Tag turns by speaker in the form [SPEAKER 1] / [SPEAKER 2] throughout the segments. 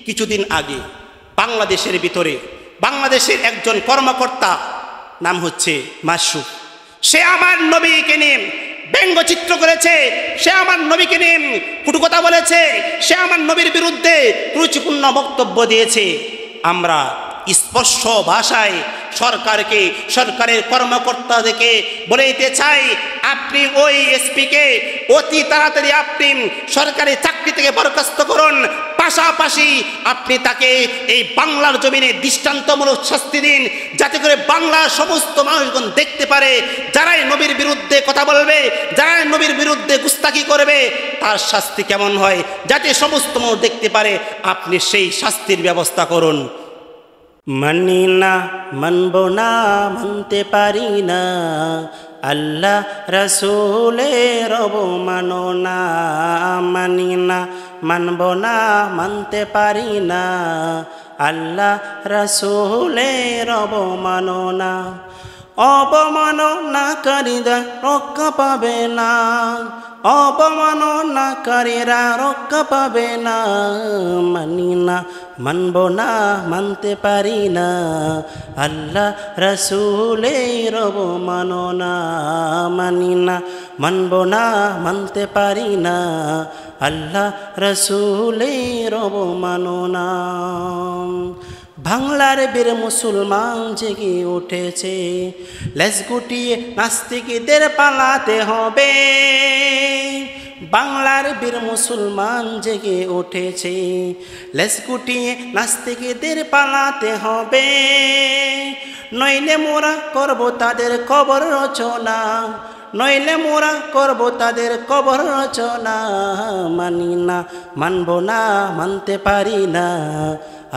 [SPEAKER 1] কিছুদিন আগে বাংলাদেশের ভিতরে বাংলাদেশের একজন কর্মকর্তা নাম হচ্ছে মাসুদ, সে আমার নবীকে নিয়ে ব্যঙ্গচিত্র করেছে, সে আমার নবীকে নিয়ে কটু কথা বলেছে, সে আমার নবীর বিরুদ্ধে কুরুচিপূর্ণ বক্তব্য দিয়েছে। আমরা স্পষ্ট ভাষায় সরকারকে, সরকারের কর্মকর্তাদেরকে বলে দিতে চাই, আপনি ওই এসপিকে অতি তাড়াতাড়ি আপনি সরকারি চাকরি থেকে বরখাস্ত করুন, পাশাপাশি আপনি তাকে এই বাংলার জমিনে দৃষ্টান্তমূলক শাস্তি দিন, যাতে করে বাংলার সমস্ত মানুষগণ দেখতে পারে যারাই নবীর বিরুদ্ধে কথা বলবে, যারাই নবীর বিরুদ্ধে গুস্তাখি করবে তার শাস্তি কেমন হয়, যাতে সমস্ত মানুষ দেখতে পারে। আপনি সেই শাস্তির ব্যবস্থা করুন। মানি না, মানব না, মানতে পারি না, আল্লাহ রসুলের অবমানো না। মানি না, মানব না, মানতে পারি না, আল্লাহ রসুলের অবমানো না। অবমাননাকারীরা রক্ষা পাবে না, অবমাননাকারীরা রক্ষা পাবে না। মানি না, মানব না, মানতে পারি না, আল্লাহ রসুলের অবমাননা। মানি না, মানব না, মানতে পারি না, আল্লাহ রসুলের অবমাননা। বাংলার বীর মুসলমান জেগে উঠেছে, লেজ গুটিয়ে নাস্তিকদের পালাতে হবে। বাংলার বীর মুসলমান জেগে উঠেছে, লেজ গুটিয়ে নাস্তিকদের পালাতে হবে। নইলে মোরা করব তাদের কবর রচনা, নইলে মোরা করব তাদের কবর রচনা। মানি না, মানব না, মানতে পারি না,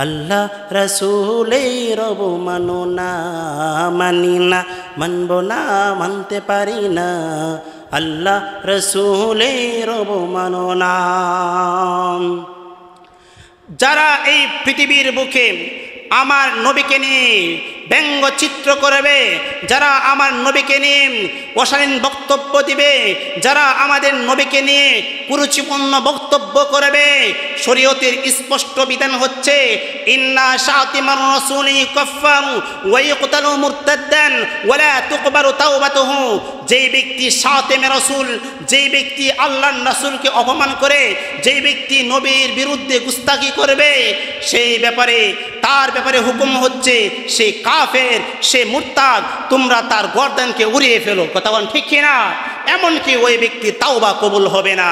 [SPEAKER 1] আল্লাহ রসুলের অবমাননা। মানি না, মানব না, মানতে পারি না, আল্লাহ রসুলের অবমাননা। যারা এই পৃথিবীর বুকে আমার নবীকে নিয়ে ব্যঙ্গচিত্র করবে, যারা আমার নবীকে নিয়ে অশালীন বক্তব্য দিবে, যারা আমাদের নবীকে নিয়ে কুরুচিপূর্ণ বক্তব্য করবে, শরীয়তের স্পষ্ট বিধান হচ্ছে ইন্না শাতিমার রাসূলি কাফফারু ওয়া ইয়াকতালু মুরতাদ্দান ওয়া লা তুকবালু তাওবাতুহু। যেই ব্যক্তি শাতিমে রাসূল, যেই ব্যক্তি আল্লাহর রাসূলকে অপমান করে, যেই ব্যক্তি নবীর বিরুদ্ধে গুস্তাখি করবে, সেই ব্যাপারে তার ব্যাপারে হুকুম হচ্ছে সে কাফের, সে মুরতাদ, তোমরা তার গর্দানকে উড়িয়ে ফেলো। কথা বলেন ঠিক কিনা? এমনকি ওই ব্যক্তির তাওবা কবুল হবে না।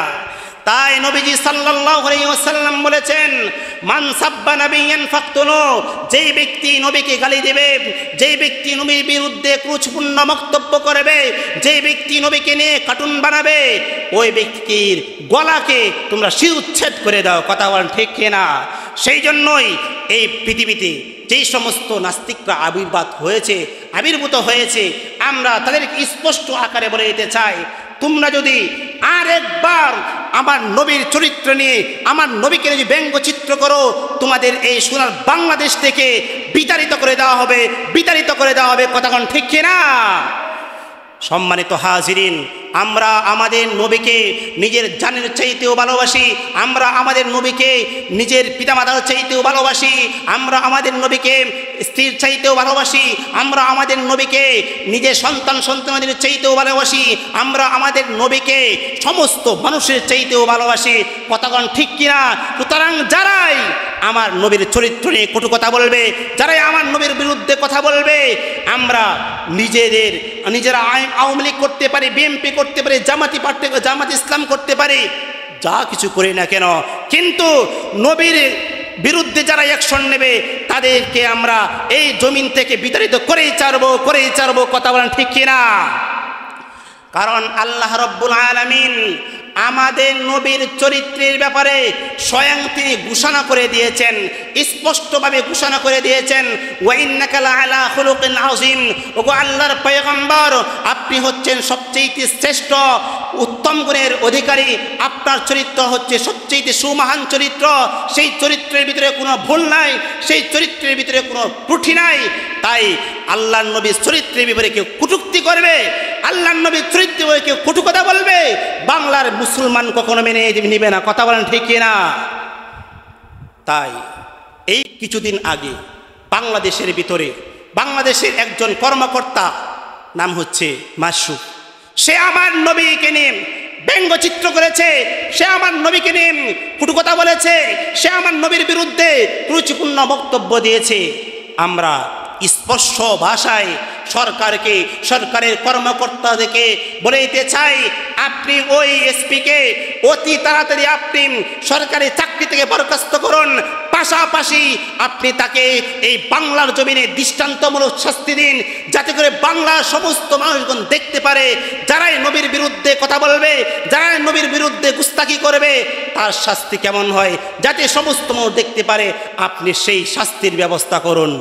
[SPEAKER 1] তাই নবীজি সাল্লাল্লাহু আলাইহি ওয়াসাল্লাম বলেছেন, মান সাব্বা নাবিয়ান ফাকতুলু। যেই ব্যক্তি নবীকে গালি দেবে, যেই ব্যক্তি নবীর বিরুদ্ধে ক্রুচপূর্ণ বক্তব্য করবে, যেই ব্যক্তি নবীকে নিয়ে কার্টুন বানাবে, ওই ব্যক্তির গলাকে তোমরা শিরোচ্ছেদ করে দাও। কথা বলেন ঠিক কিনা? সেই জন্যই এই পৃথিবীতে যেই সমস্ত নাস্তিকরা আবির্ভূত হয়েছে, আমরা তাদেরকে স্পষ্ট আকারে বলে দিতে চাই, তোমরা যদি আরেকবার আমার নবীর চরিত্র নিয়ে, আমার নবীকে নিয়ে ব্যঙ্গচিত্র করো, তোমাদের এই সোনার বাংলাদেশ থেকে বিতাড়িত করে দেওয়া হবে, বিতাড়িত করে দেওয়া হবে। কথা কোন ঠিক কিনা? সম্মানিত হাজিরিন, আমরা আমাদের নবীকে নিজের জানের চাইতেও ভালোবাসি, আমরা আমাদের নবীকে নিজের পিতামাতার চাইতেও ভালোবাসি, আমরা আমাদের নবীকে স্ত্রীর চাইতেও ভালোবাসি, আমরা আমাদের নবীকে নিজের সন্তানদের চাইতেও ভালোবাসি, আমরা আমাদের নবীকে সমস্ত মানুষের চাইতেও ভালোবাসি। কথাগণ ঠিক কিনা? সুতরাং যারাই আমার নবীর চরিত্র নিয়ে কটু কথা বলবে, যারাই আমার নবীর বিরুদ্ধে কথা বলবে, আমরা নিজেরা আওয়ামী লীগ করতে পারি, বিএনপি করতে পারি, জামাত ইসলাম করতে পারি, যা কিছু করি না কেন, কিন্তু নবীর বিরুদ্ধে যারা অ্যাকশন নেবে তাদেরকে আমরা এই জমিন থেকে বিতাড়িত করেই ছাড়বো। কথা বলেন ঠিক কিনা? কারণ আল্লাহ রাব্বুল আলামিন আমাদের নবীর চরিত্রের ব্যাপারে স্বয়ং তিনি ঘোষণা করে দিয়েছেন, স্পষ্টভাবে ঘোষণা করে দিয়েছেন, ওয়া ইন্নাকা লাআলা খুলুকিন আযীম। ওগো আল্লাহর পয়গম্বর, আপনি হচ্ছেন সবচেয়ে শ্রেষ্ঠ উত্তম গুণের অধিকারী, আপনার চরিত্র হচ্ছে সবচেয়ে সুমহান চরিত্র। সেই চরিত্রের ভিতরে কোনো ভুল নাই, সেই চরিত্রের ভিতরে কোনো ত্রুটি নাই। তাই আল্লাহর নবীর চরিত্রের ব্যাপারে কেউ কটূক্তি করবে, আল্লাহর নবীর চরিত্রের ব্যাপারে কেউ কটু কথা বলবে, বাংলার মুসলমান কখনো মেনে নেবে না। কথা বলেন ঠিক কিনা? তাই এই কিছুদিন আগে বাংলাদেশের ভিতরে বাংলাদেশের একজন কর্মকর্তা নাম হচ্ছে মাসুদ, সে আমার নবীকে নিয়ে ব্যঙ্গচিত্র করেছে, সে আমার নবীকে নিয়ে কটু কথা বলেছে, সে আমার নবীর বিরুদ্ধে কুরুচিপূর্ণ বক্তব্য দিয়েছে। আমরা স্পষ্ট ভাষায় সরকারকে, সরকারের কর্মকর্তাদেরকে বলে দিতে চাই, আপনি ওই এসপিকে অতি তাড়াতাড়ি আপনি সরকারি চাকরি থেকে বরখাস্ত করুন, পাশাপাশি আপনি তাকে এই বাংলার জমিনে দৃষ্টান্তমূলক শাস্তি দিন, যাতে করে বাংলার সমস্ত মানুষগণ দেখতে পারে যারাই নবীর বিরুদ্ধে কথা বলবে, যারাই নবীর বিরুদ্ধে গুস্তাখি করবে তার শাস্তি কেমন হয়, যাতে সমস্ত মানুষ দেখতে পারে। আপনি সেই শাস্তির ব্যবস্থা করুন।